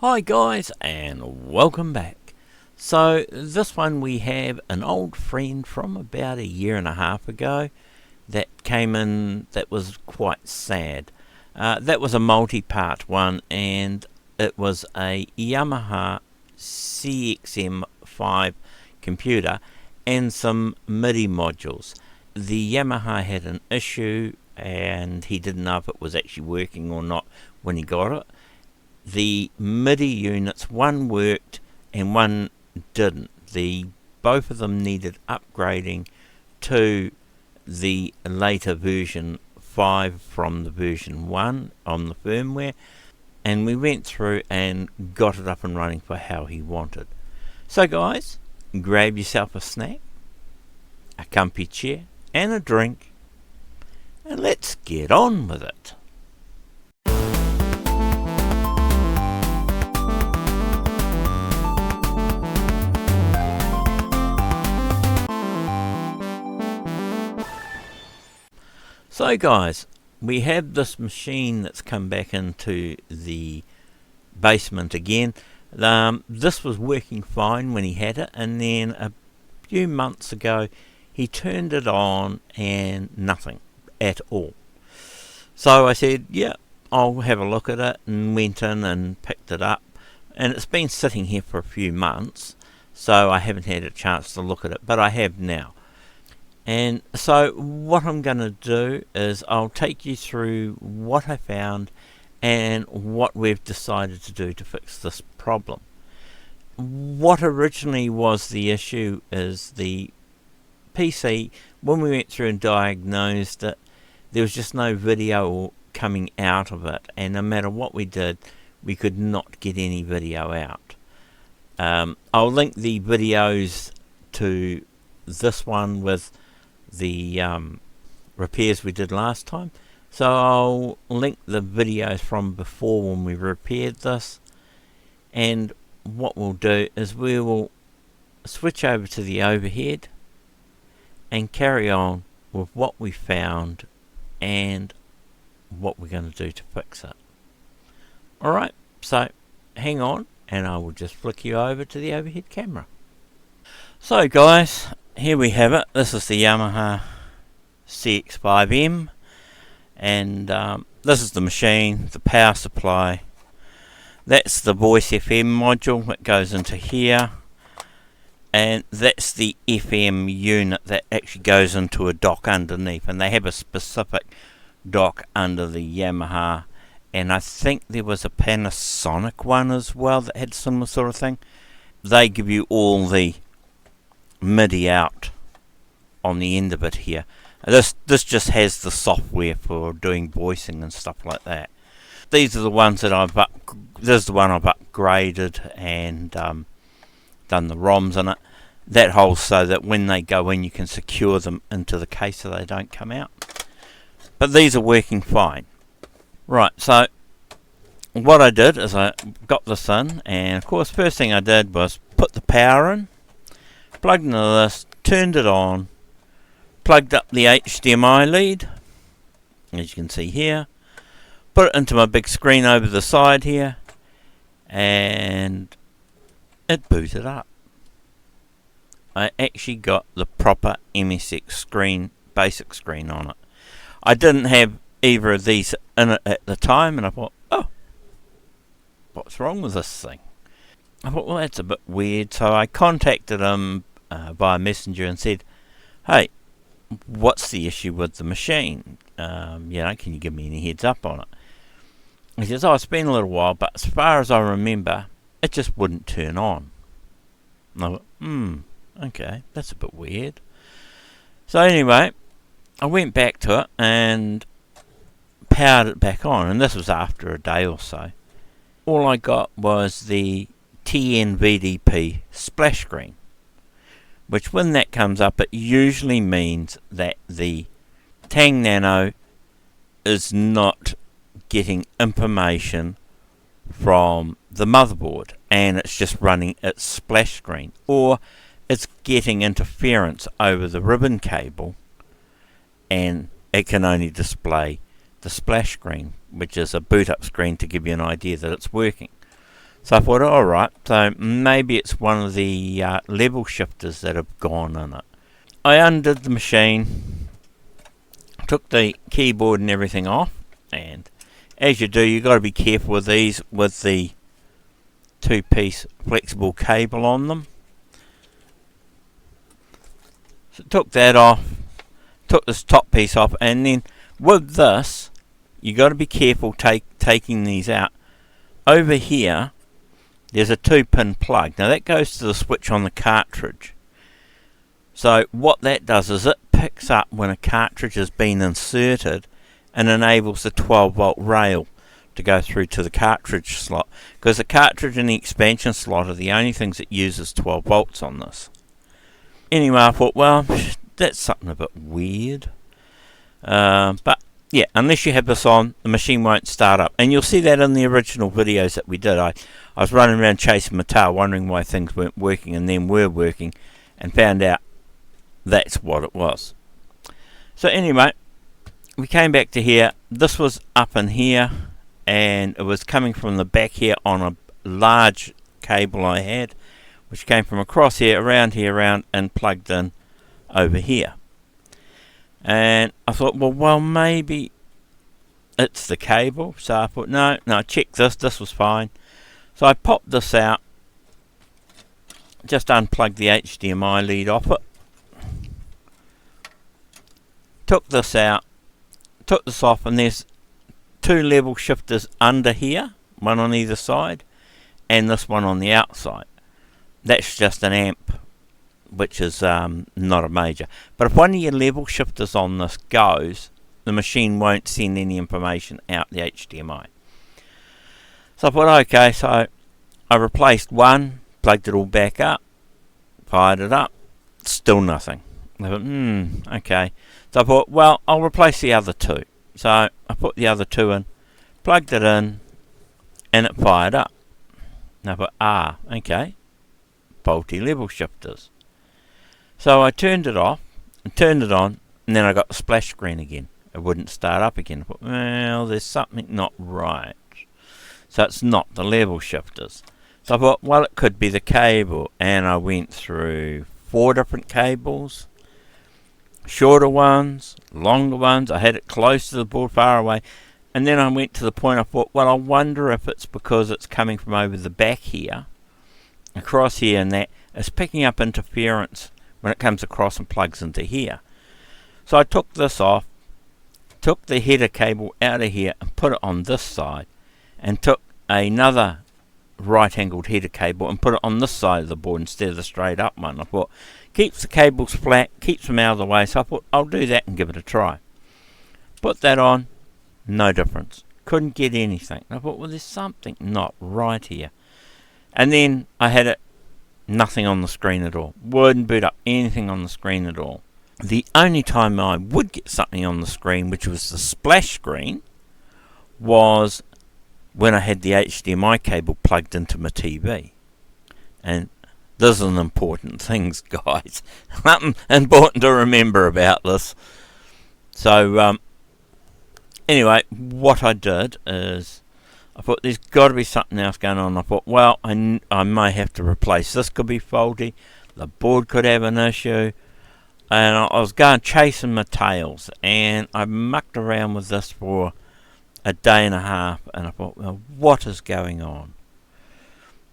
Hi guys, and welcome back. So this one we have an old friend from about a year and a half ago that came in that was quite sad. That was a multi-part one, and it was a Yamaha cx5 computer and some MIDI modules. The Yamaha had an issue and he didn't know if it was actually working or not when he got it. The MIDI units, one worked and one didn't. Both of them needed upgrading to the later version 5 from the version 1 on the firmware, and we went through and got it up and running for how he wanted. So guys, grab yourself a snack, a comfy chair and a drink, and let's get on with it. So guys, we have this machine that's come back into the basement again. This was working fine when he had it, and then a few months ago he turned it on and nothing at all. So I said, yeah, I'll have a look at it, and went in and picked it up, and it's been sitting here for a few months, so I haven't had a chance to look at it, but I have now. And so what I'm going to do is I'll take you through what I found and what we've decided to do to fix this problem. What originally was the issue is the PC, when we went through and diagnosed it, there was just no video coming out of it, and no matter what we did, we could not get any video out. I'll link the videos to this one with the repairs we did last time, so I'll link the videos from before when we repaired this, and what we'll do is we will switch over to the overhead and carry on with what we found and what we're going to do to fix it. Alright, so hang on and I will just flick you over to the overhead camera. So guys, here we have it. This is the Yamaha cx5M, and this is the machine, the power supply. That's the voice FM module that goes into here, and that's the FM unit that actually goes into a dock underneath, and they have a specific dock under the Yamaha, and I think there was a Panasonic one as well that had similar sort of thing. They give you all the MIDI out on the end of it here. This just has the software for doing voicing and stuff like that. These are the ones that this is the one I've upgraded and done the ROMs in it. That holds so that when they go in you can secure them into the case so they don't come out. But these are working fine. Right, so what I did is I got this in, and of course first thing I did was put the power in, plugged into this, turned it on, plugged up the HDMI lead, as you can see here, put it into my big screen over the side here, and it booted up. I actually got the proper MSX screen, basic screen on it. I didn't have either of these in it at the time, and I thought, oh, what's wrong with this thing? I thought, well, that's a bit weird, so I contacted him via Messenger and said, hey, what's the issue with the machine? Can you give me any heads up on it? He says, oh, it's been a little while, but as far as I remember, it just wouldn't turn on. And I went, okay, that's a bit weird. So anyway, I went back to it and powered it back on, and this was after a day or so. All I got was the TN-VDP splash screen, which when that comes up it usually means that the Tang Nano is not getting information from the motherboard and it's just running its splash screen, or it's getting interference over the ribbon cable and it can only display the splash screen, which is a boot up screen to give you an idea that it's working. So I thought, alright, so maybe it's one of the level shifters that have gone in it. I undid the machine, took the keyboard and everything off, and as you do, you've got to be careful with these with the 2-piece flexible cable on them. So took that off, took this top piece off, and then with this, you got to be careful taking these out. Over here, there's a 2-pin plug. Now that goes to the switch on the cartridge. So what that does is it picks up when a cartridge has been inserted and enables the 12-volt rail to go through to the cartridge slot, because the cartridge and the expansion slot are the only things that uses 12 volts on this. Anyway, I thought, well, that's something a bit weird. But yeah, unless you have this on, the machine won't start up. And you'll see that in the original videos that we did. I was running around chasing my tail, wondering why things weren't working, and then were working, and found out that's what it was. So anyway, we came back to here. This was up in here, and it was coming from the back here on a large cable I had, which came from across here, around, and plugged in over here. And I thought, well, maybe it's the cable. So I thought, no, check this. This was fine. So I popped this out, just unplugged the HDMI lead off it, took this out, took this off, and there's 2 level shifters under here, one on either side, and this one on the outside. That's just an amp, which is not a major. But if one of your level shifters on this goes, the machine won't send any information out the HDMI. So I thought, okay, so I replaced one, plugged it all back up, fired it up, still nothing. I thought, okay. So I thought, well, I'll replace the other 2. So I put the other 2 in, plugged it in, and it fired up. And I thought, okay, faulty level shifters. So I turned it off and turned it on, and then I got the splash screen again. It wouldn't start up again. I thought, well, there's something not right. So it's not the level shifters. So I thought, well, it could be the cable. And I went through 4 different cables, shorter ones, longer ones. I had it close to the board, far away. And then I went to the point, I thought, well, I wonder if it's because it's coming from over the back here, across here, and that it's picking up interference when it comes across and plugs into here. So I took this off, took the header cable out of here and put it on this side, and took another right angled header cable and put it on this side of the board instead of the straight up one. I thought, keeps the cables flat, keeps them out of the way, so I thought I'll do that and give it a try. Put that on, no difference. Couldn't get anything. I thought, well, there's something not right here. And then I had it, nothing on the screen at all. Wouldn't boot up anything on the screen at all. The only time I would get something on the screen, which was the splash screen, was when I had the HDMI cable plugged into my TV. And this is an important thing, guys. Something important to remember about this. So, anyway, what I did is, I thought there's got to be something else going on. I thought, well, I may have to replace this. Could be faulty. The board could have an issue. And I was going chasing my tails. And I mucked around with this for a day and a half. And I thought, well, what is going on?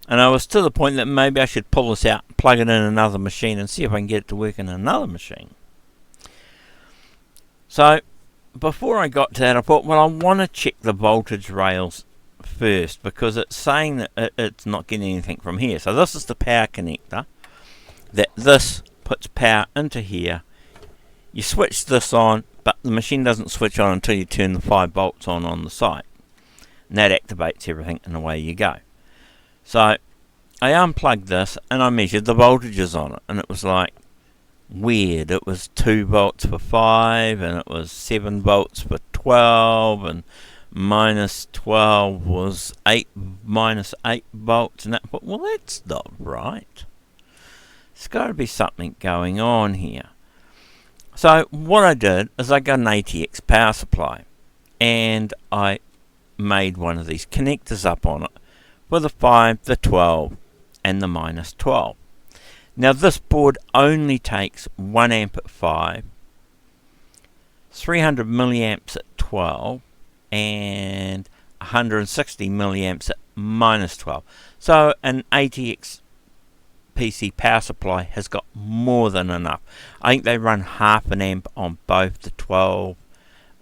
And I was to the point that maybe I should pull this out, plug it in another machine, and see if I can get it to work in another machine. So, before I got to that, I thought, well, I want to check the voltage rails first, because it's saying that it's not getting anything from here. So this is the power connector, that this puts power into here. You switch this on, but the machine doesn't switch on until you turn the 5 volts on the side, and that activates everything, and away you go. So I unplugged this and I measured the voltages on it, and it was like weird. It was 2 volts for 5, and it was 7 volts for 12, and minus 12 was minus 8 volts, and that. But well, that's not right. There's got to be something going on here. So what I did is I got an ATX power supply, and I made one of these connectors up on it with the 5, the 12 and the minus 12. Now this board only takes 1 amp at 5, 300 milliamps at 12 and 160 milliamps at minus 12. So an ATX PC power supply has got more than enough. I think they run half an amp on both the 12,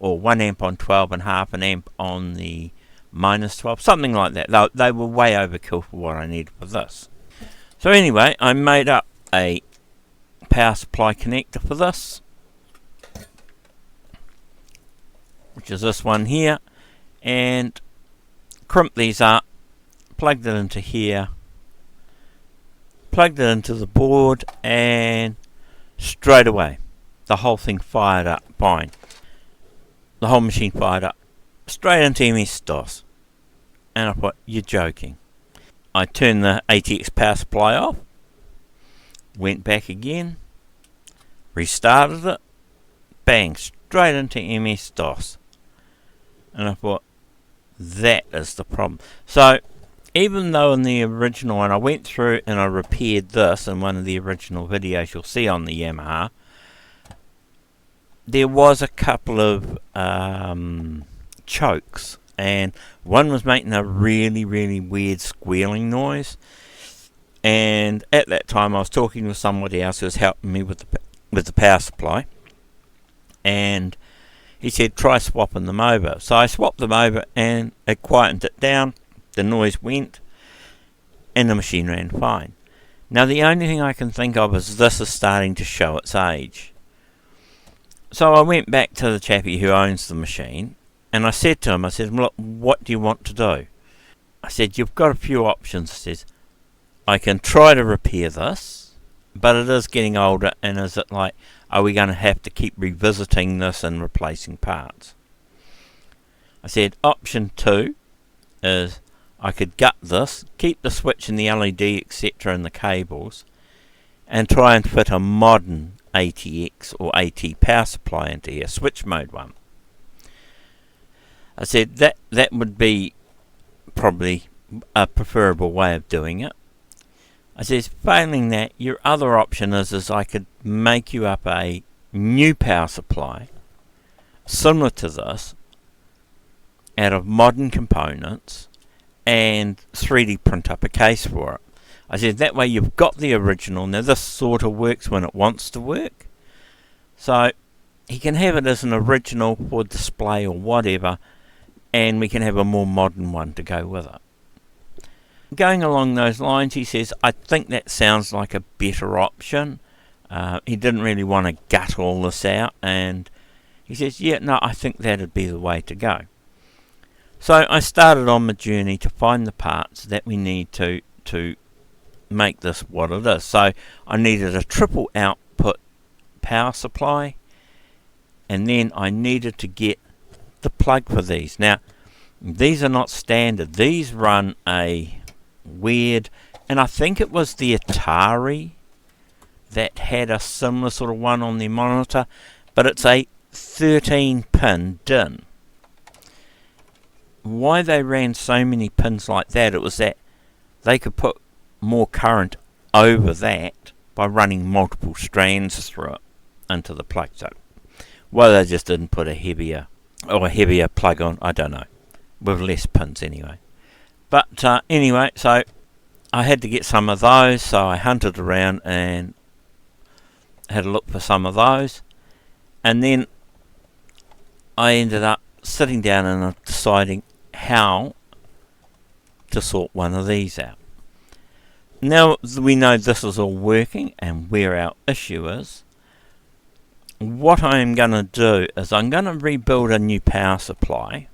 or 1 amp on 12 and half an amp on the minus 12, something like that. They were way overkill for what I needed for this. So anyway, I made up a power supply connector for this, which is this one here, and crimped these up, plugged it into here, plugged it into the board, and straight away the whole thing fired up fine. The whole machine fired up straight into MS-DOS, and I thought, you're joking. I turned the ATX power supply off, went back again, restarted it, bang, straight into MS-DOS, and I thought, that is the problem. So even though in the original one I went through and I repaired this in one of the original videos you'll see on the Yamaha, there was a couple of chokes, and one was making a really weird squealing noise, and at that time I was talking with somebody else who was helping me with the power supply, and he said try swapping them over. So I swapped them over and it quietened it down, the noise went, and the machine ran fine. Now the only thing I can think of is this is starting to show its age. So I went back to the chappie who owns the machine, and I said to him, I said, look, what do you want to do? I said, you've got a few options. I said, I can try to repair this, but it is getting older, and is it like, are we going to have to keep revisiting this and replacing parts? I said, option 2 is I could gut this, keep the switch and the LED, etc., and the cables, and try and fit a modern ATX or AT power supply into here, switch mode one. I said that would be probably a preferable way of doing it. I says, failing that, your other option is I could make you up a new power supply similar to this out of modern components and 3D print up a case for it. I said, that way you've got the original. Now this sort of works when it wants to work. So he can have it as an original for display or whatever, and we can have a more modern one to go with it. Going along those lines, he says, I think that sounds like a better option. He didn't really want to gut all this out, and he says, yeah, no, I think that'd be the way to go. So I started on my journey to find the parts that we need to make this what it is. So I needed a triple output power supply, and then I needed to get the plug for these. Now these are not standard. These run a weird, and I think it was the Atari that had a similar sort of one on their monitor, but it's a 13 pin DIN. Why they ran so many pins like that, it was that they could put more current over that by running multiple strands through it into the plug. So why they just didn't put a heavier plug on, I don't know, with less pins anyway. But anyway, so I had to get some of those, so I hunted around and had a look for some of those, and then I ended up sitting down and deciding how to sort one of these out. Now we know this is all working and where our issue is, what I am going to do is I'm going to rebuild a new power supply,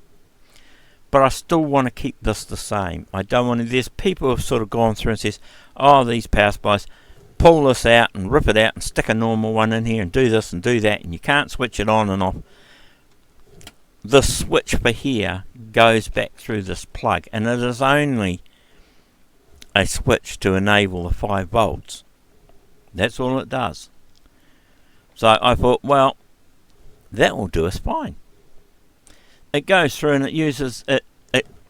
but I still want to keep this the same. I don't want to, there's people who have sort of gone through and says, oh, these power supplies, pull this out and rip it out and stick a normal one in here and do this and do that, and you can't switch it on and off. The switch for here goes back through this plug, and it is only a switch to enable the 5 volts. That's all it does. So I thought, well, that will do us fine. It goes through and it uses it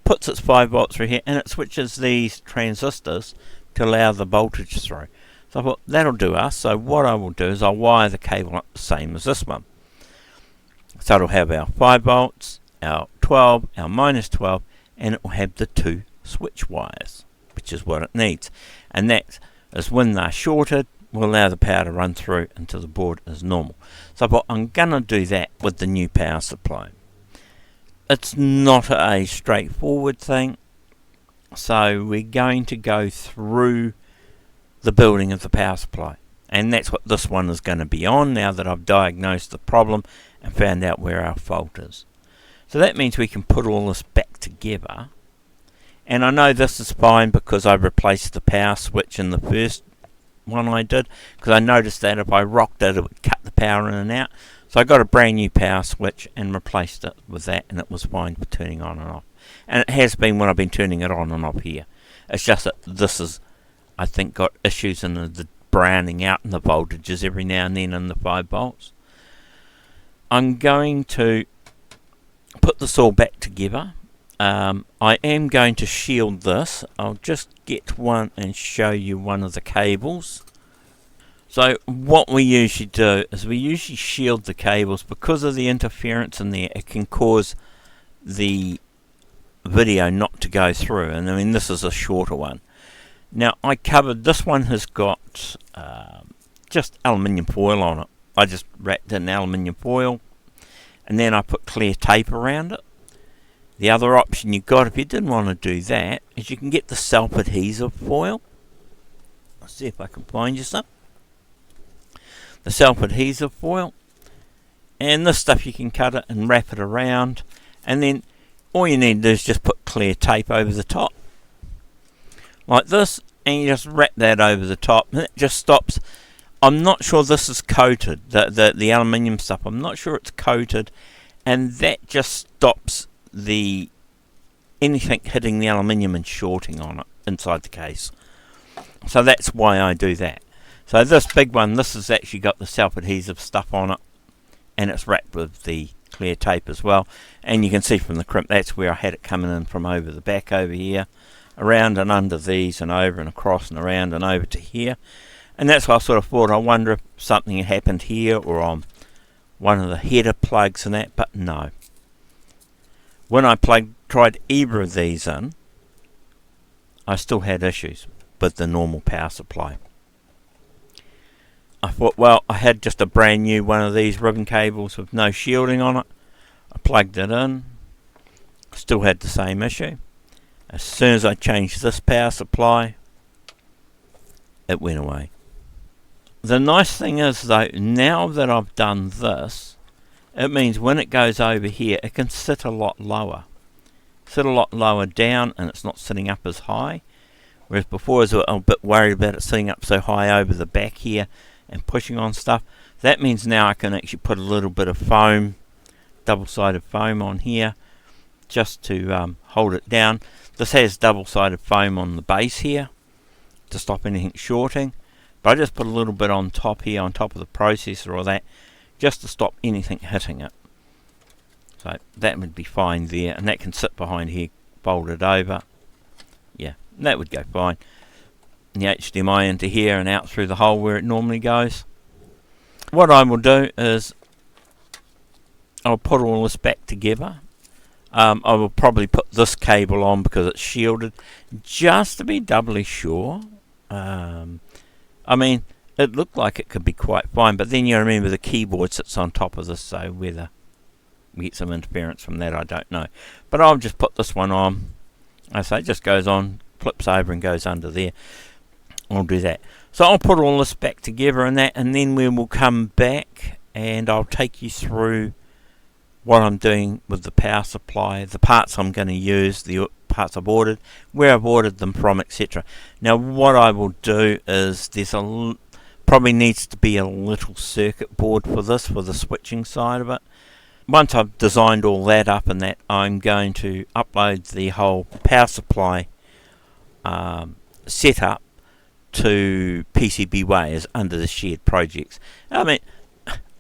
puts its 5 volts through here, and it switches these transistors to allow the voltage through. So I thought that'll do us. So what I will do is I'll wire the cable up the same as this one. So it'll have our 5 volts, our 12, our minus 12, and it will have the 2 switch wires, which is what it needs. And that is when they're shorted, will allow the power to run through until the board is normal. So I thought I'm going to do that with the new power supply. It's not a straightforward thing, so we're going to go through the building of the power supply, and that's what this one is going to be on now that I've diagnosed the problem and found out where our fault is. So that means we can put all this back together, and I know this is fine because I replaced the power switch in the first one I did, because I noticed that if I rocked it, it would cut the power in and out. So I got a brand new power switch and replaced it with that, and it was fine for turning on and off. And it has been when I've been turning it on and off here. It's just that this is, I think, got issues in the browning out in the voltages every now and then in the 5 volts. I'm going to put this all back together. I am going to shield this. I'll just get one and show you one of the cables. So what we usually do is we usually shield the cables because of the interference in there. It can cause the video not to go through, and I mean this is a shorter one. Now I covered, this one has got just aluminium foil on it. I just wrapped it in aluminium foil, and then I put clear tape around it. The other option you got, if you didn't want to do that, is you can get the self-adhesive foil. Let's see if I can find you some. The self-adhesive foil, and this stuff you can cut it and wrap it around, and then all you need to do is just put clear tape over the top like this, and you just wrap that over the top, and it just stops. I'm not sure this is coated, the aluminium stuff, I'm not sure it's coated, and that just stops the anything hitting the aluminium and shorting on it inside the case. So that's why I do that. So this big one, this has actually got the self-adhesive stuff on it, and it's wrapped with the clear tape as well. And you can see from the crimp, that's where I had it coming in from over the back over here, around and under these, and over and across and around and over to here. And that's why I sort of thought, I wonder if something had happened here or on one of the header plugs and that, but no. When I tried either of these in, I still had issues with the normal power supply. I thought, well, I had just a brand new one of these ribbon cables with no shielding on it. I plugged it in, still had the same issue. As soon as I changed this power supply, it went away. The nice thing is though, now that I've done this, it means when it goes over here, it can sit a lot lower. Sit a lot lower down, and it's not sitting up as high. Whereas before I was a bit worried about it sitting up so high over the back here and pushing on stuff. That means now I can actually put a little bit of foam, double-sided foam on here, just to hold it down. This has double-sided foam on the base here to stop anything shorting. But I just put a little bit on top here, on top of the processor or that, just to stop anything hitting it. So that would be fine there, and that can sit behind here, folded over. Yeah, that would go fine. And the HDMI into here and out through the hole where it normally goes. What I will do is I'll put all this back together. I will probably put this cable on because it's shielded, just to be doubly sure. I mean, it looked like it could be quite fine, but then you remember the keyboard sits on top of this, so whether we get some interference from that, I don't know. But I'll just put this one on. I say it just goes on, flips over and goes under there. I'll do that. So I'll put all this back together and that, and then we will come back and I'll take you through what I'm doing with the power supply, the parts I'm going to use, the parts I've ordered, where I've ordered them from, etc. Now what I will do is probably needs to be a little circuit board for this, for the switching side of it. Once I've designed all that up and that, I'm going to upload the whole power supply setup to PCBWay as under the shared projects. I mean,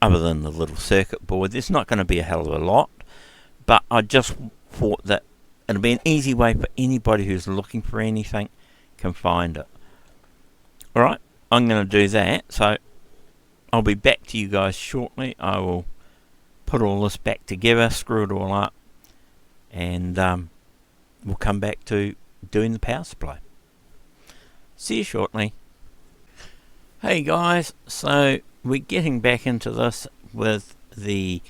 other than the little circuit board, there's not going to be a hell of a lot, but I just thought that it'll be an easy way for anybody who's looking for anything can find it. Alright, I'm going to do that, so I'll be back to you guys shortly. I will put all this back together, screw it all up, and we'll come back to doing the power supply. See you shortly. Hey guys, so we're getting back into this with the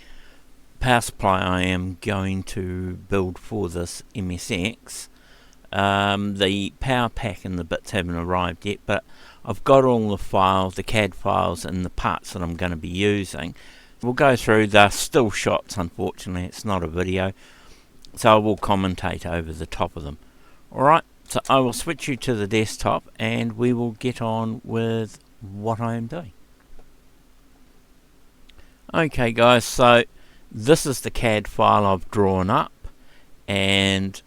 power supply I am going to build for this MSX. The power pack and the bits haven't arrived yet, but I've got all the files, the CAD files and the parts that I'm going to be using. We'll go through the still shots. Unfortunately it's not a video, so I will commentate over the top of them. Alright, so I will switch you to the desktop and we will get on with what I am doing. Okay guys, so this is the CAD file I've drawn up, and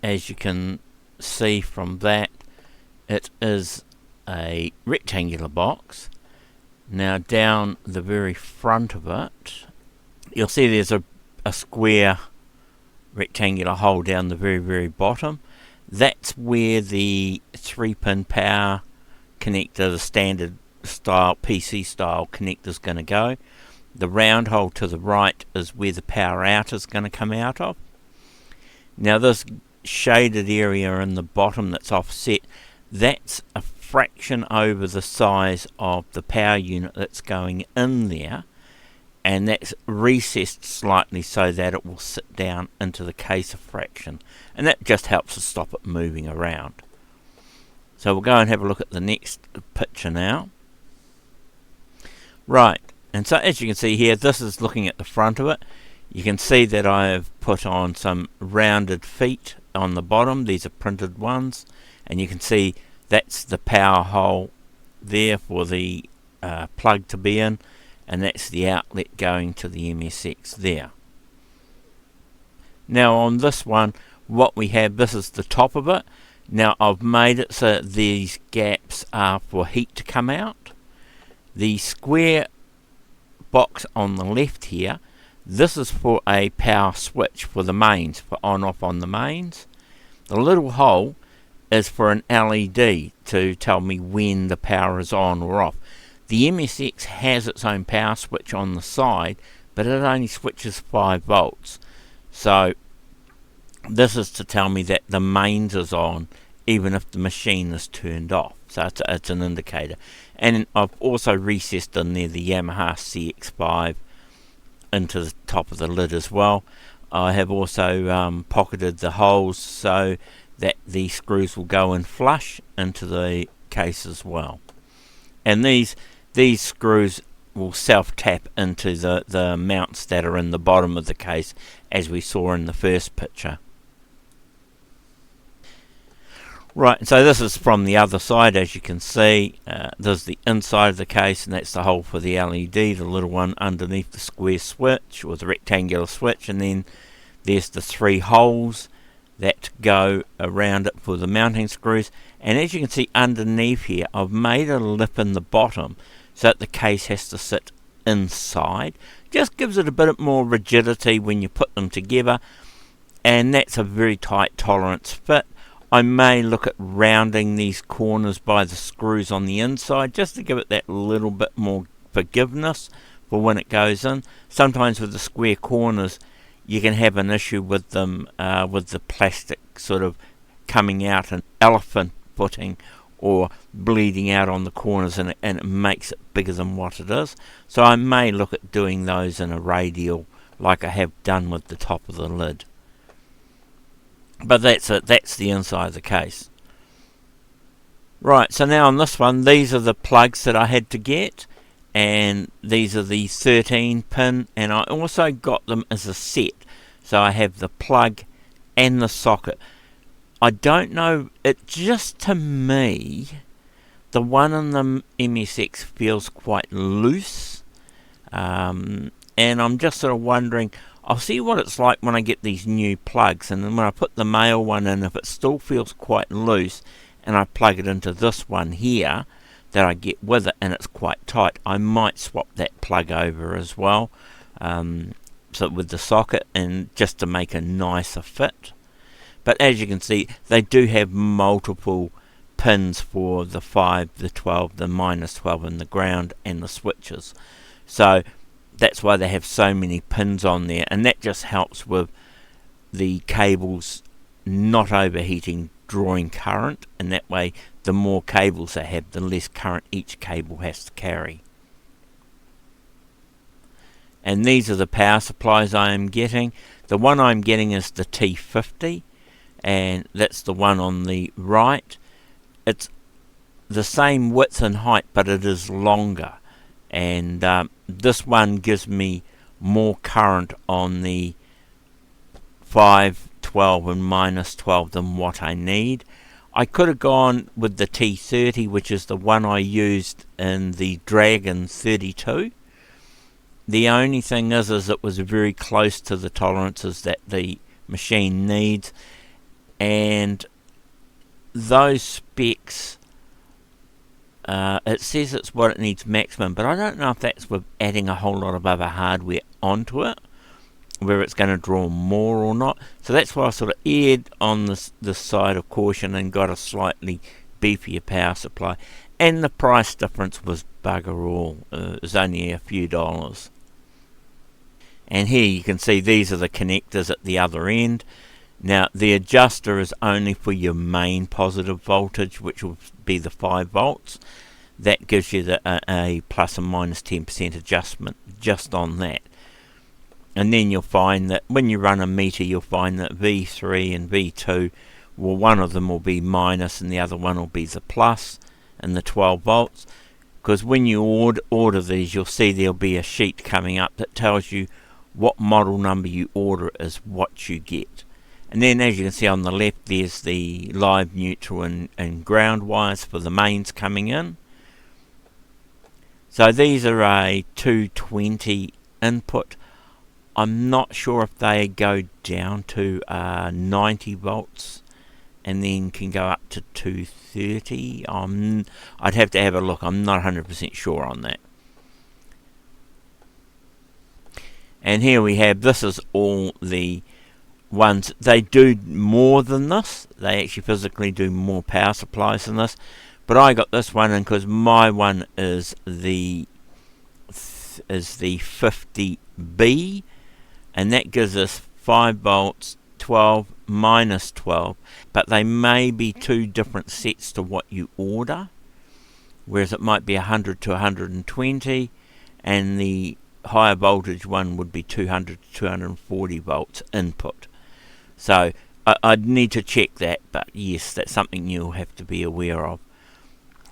as you can see from that, it is a rectangular box. Now down the very front of it, you'll see there's a square rectangular hole down the very bottom. That's where the 3-pin power connector, the standard style PC style connector, is going to go. The round hole to the right is where the power out is going to come out of. Now this shaded area in the bottom that's offset, that's a fraction over the size of the power unit that's going in there, and that's recessed slightly so that it will sit down into the case a fraction, and that just helps to stop it moving around. So we'll go and have a look at the next picture now. Right, and so as you can see here, this is looking at the front of it. You can see that I have put on some rounded feet on the bottom. These are printed ones, and you can see that's the power hole there for the plug to be in, and that's the outlet going to the MSX there. Now on this one, what we have, this is the top of it. Now I've made it so these gaps are for heat to come out. The square box on the left here, this is for a power switch for the mains, for on off on the mains. The little hole is for an LED to tell me when the power is on or off. The MSX has its own power switch on the side, but it only switches 5 volts. So this is to tell me that the mains is on even if the machine is turned off. So it's an indicator. And I've also recessed in there the Yamaha cx5 into the top of the lid as well. I have also pocketed the holes so that the screws will go in flush into the case as well. And these screws will self-tap into the mounts that are in the bottom of the case, as we saw in the first picture. Right, so this is from the other side. As you can see, there's the inside of the case, and that's the hole for the LED, the little one underneath the square switch, or the rectangular switch, and then there's the 3 holes that go around it for the mounting screws. And as you can see underneath here, I've made a lip in the bottom so that the case has to sit inside. Just gives it a bit more rigidity when you put them together, and that's a very tight tolerance fit. I may look at rounding these corners by the screws on the inside just to give it that little bit more forgiveness for when it goes in. Sometimes with the square corners you can have an issue with them, with the plastic sort of coming out and elephant footing or bleeding out on the corners, and it makes it bigger than what it is. So I may look at doing those in a radial like I have done with the top of the lid. But that's it, that's the inside of the case. Right, so now on this one, these are the plugs that I had to get, and these are the 13 pin, and I also got them as a set. So I have the plug and the socket. I don't know, it just to me, the one in the MSX feels quite loose, and I'm just sort of wondering, I'll see what it's like when I get these new plugs, and then when I put the male one in, if it still feels quite loose and I plug it into this one here that I get with it and it's quite tight, I might swap that plug over as well. so with the socket, and just to make a nicer fit. But as you can see, they do have multiple pins for the 5, the 12, the -12, and the ground and the switches. So that's why they have so many pins on there, and that just helps with the cables not overheating, drawing current, and that way the more cables they have, the less current each cable has to carry. And these are the power supplies I am getting. The one I'm getting is the T50, and that's the one on the right. It's the same width and height, but it is longer, and this one gives me more current on the 5, 12 and -12 than what I need. I could have gone with the T30, which is the one I used in the Dragon 32. The only thing is it was very close to the tolerances that the machine needs, and those specs, it says it's what it needs maximum, but I don't know if that's with adding a whole lot of other hardware onto it, where it's going to draw more or not. So that's why I sort of erred on this side of caution and got a slightly beefier power supply. And the price difference was bugger all. It was only a few dollars. And here you can see these are the connectors at the other end. Now the adjuster is only for your main positive voltage, which will be the 5 volts. That gives you a plus and minus 10% adjustment just on that. And then you'll find that when you run a meter, you'll find that V3 and V2, well, one of them will be minus and the other one will be the plus and the 12 volts. Because when you order these, you'll see there'll be a sheet coming up that tells you what model number you order is what you get. And then as you can see on the left, there's the live, neutral and ground wires for the mains coming in. So these are a 220 input. I'm not sure if they go down to 90 volts and then can go up to 230. I'd have to have a look. I'm not 100% sure on that. And here we have, this is all the ones. They do more than this. They actually physically do more power supplies than this. But I got this one, and because my one is the 50B, and that gives us 5 volts, 12, -12, but they may be two different sets to what you order, whereas it might be 100 to 120, and the higher voltage one would be 200 to 240 volts input. So I'd need to check that, but yes, that's something you'll have to be aware of.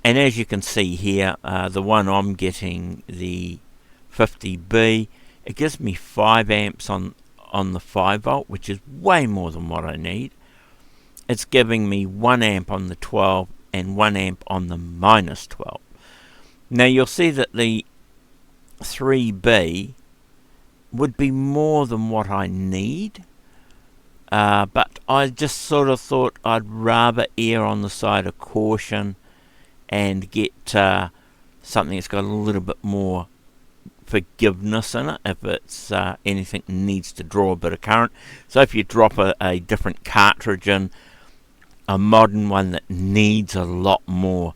And as you can see here, the one I'm getting, the 50B, it gives me 5 amps on the 5 volt, which is way more than what I need. It's giving me 1 amp on the 12 and 1 amp on the -12. Now you'll see that the 3B would be more than what I need, but I just sort of thought I'd rather err on the side of caution and get something that's got a little bit more forgiveness in it if it's anything that needs to draw a bit of current. So if you drop a different cartridge in, a modern one that needs a lot more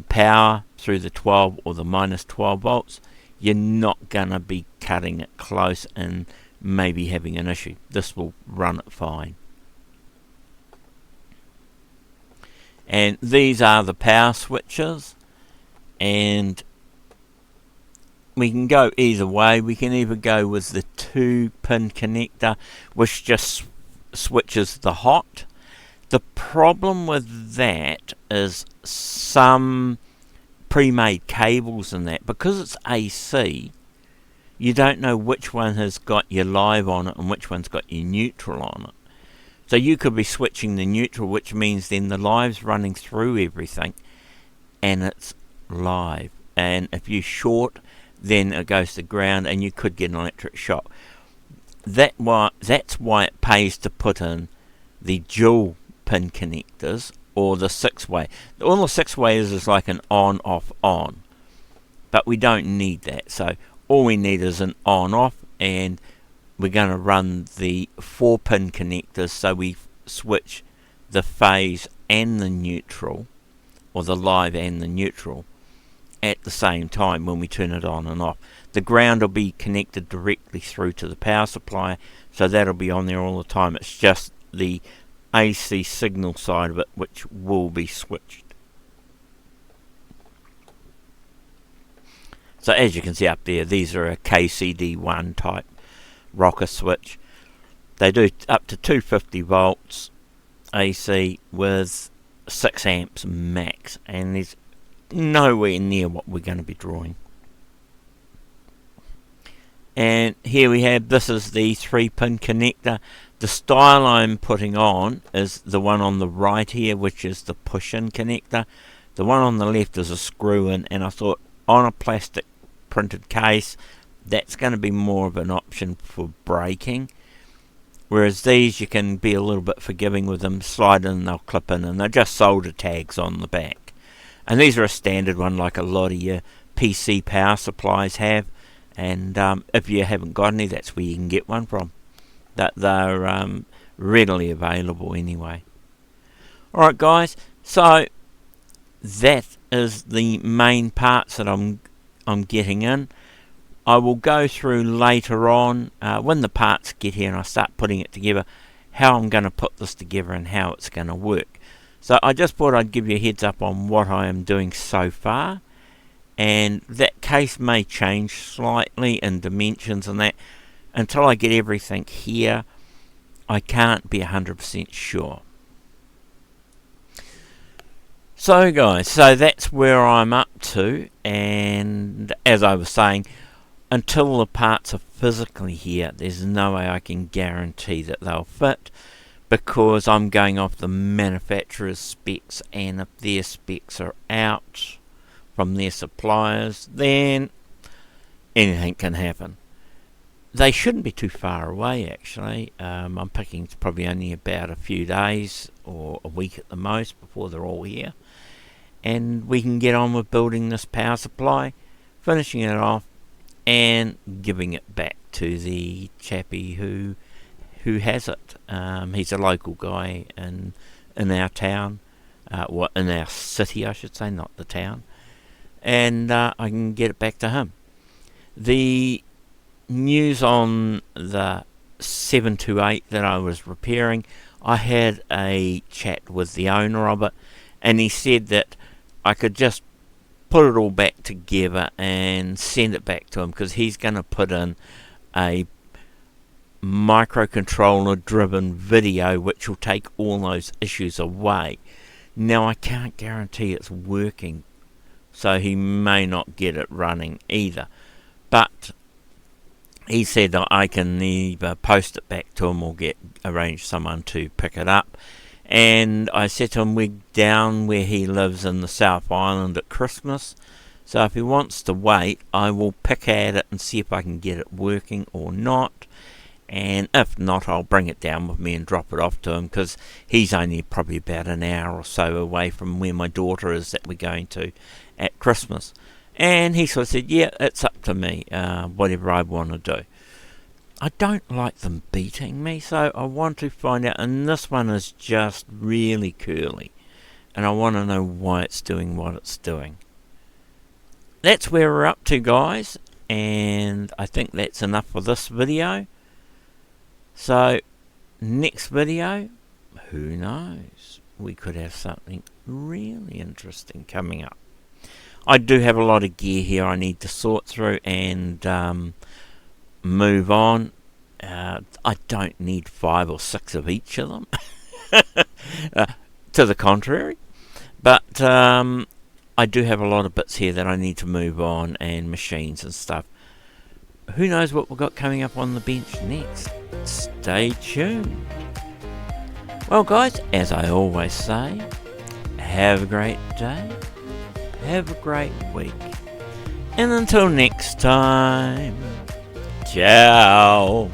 power through the 12 or the -12 volts, you're not going to be cutting it close and maybe having an issue. This will run it fine. And these are the power switches, and we can go either way. We can either go with the 2-pin connector, which just switches the hot. The problem with that is some pre-made cables and that, because it's AC, you don't know which one has got your live on it and which one's got your neutral on it. So you could be switching the neutral, which means then the live's running through everything and it's live. And if you short, then it goes to ground and you could get an electric shock. That's why it pays to put in the dual pin connectors or the 6-way. All the 6-way is like an on, off, on. But we don't need that. So all we need is an on, off, and we're going to run the 4-pin connectors, so we switch the phase and the neutral, or the live and the neutral, at the same time when we turn it on and off. The ground will be connected directly through to the power supply, so that'll be on there all the time. It's just the AC signal side of it which will be switched. So as you can see up there, these are a KCD1 type rocker switch. They do up to 250 volts AC with 6 amps max, and there's nowhere near what we're going to be drawing. And here we have, this is the 3-pin connector. The style I'm putting on is the one on the right here, which is the push-in connector. The one on the left is a screw-in, and I thought on a plastic printed case, that's going to be more of an option for braking. Whereas these, you can be a little bit forgiving with them, slide in, they'll clip in, and they're just solder tags on the back. And these are a standard one like a lot of your PC power supplies have, and if you haven't got any, that's where you can get one from. They're readily available anyway. Alright guys, so that is the main parts that I'm getting in. I will go through later on, when the parts get here and I start putting it together, how I'm going to put this together and how it's going to work. So I just thought I'd give you a heads up on what I am doing so far, and that case may change slightly in dimensions and that. Until I get everything here, I can't be 100% sure. So guys, so that's where I'm up to, and as I was saying, until the parts are physically here, there's no way I can guarantee that they'll fit, because I'm going off the manufacturer's specs, and if their specs are out from their suppliers, then anything can happen. They shouldn't be too far away actually. I'm picking it's probably only about a few days or a week at the most before they're all here, and we can get on with building this power supply, finishing it off, and giving it back to the chappie who has it. He's a local guy in our town, in our city I should say, not the town, and I can get it back to him. The news on the 728 that I was repairing, I had a chat with the owner of it, and he said that I could just put it all back together and send it back to him, because he's going to put in a microcontroller driven video which will take all those issues away. Now I can't guarantee it's working, so he may not get it running either, but he said that I can either post it back to him or arrange someone to pick it up. And I said to him, we're down where he lives in the South Island at Christmas, so if he wants to wait, I will pick at it and see if I can get it working or not, and if not, I'll bring it down with me and drop it off to him, because he's only probably about an hour or so away from where my daughter is that we're going to at Christmas. And he sort of said, yeah, it's up to me, whatever I want to do. I don't like them beating me, so I want to find out, and this one is just really curly, and I want to know why it's doing what it's doing. That's where we're up to, guys, and I think that's enough for this video. So, next video, who knows, we could have something really interesting coming up. I do have a lot of gear here I need to sort through and move on. I don't need 5 or 6 of each of them, to the contrary, but I do have a lot of bits here that I need to move on, and machines and stuff. Who knows what we've got coming up on the bench next? Stay tuned. Well guys, as I always say, have a great day, have a great week, and until next time, ciao.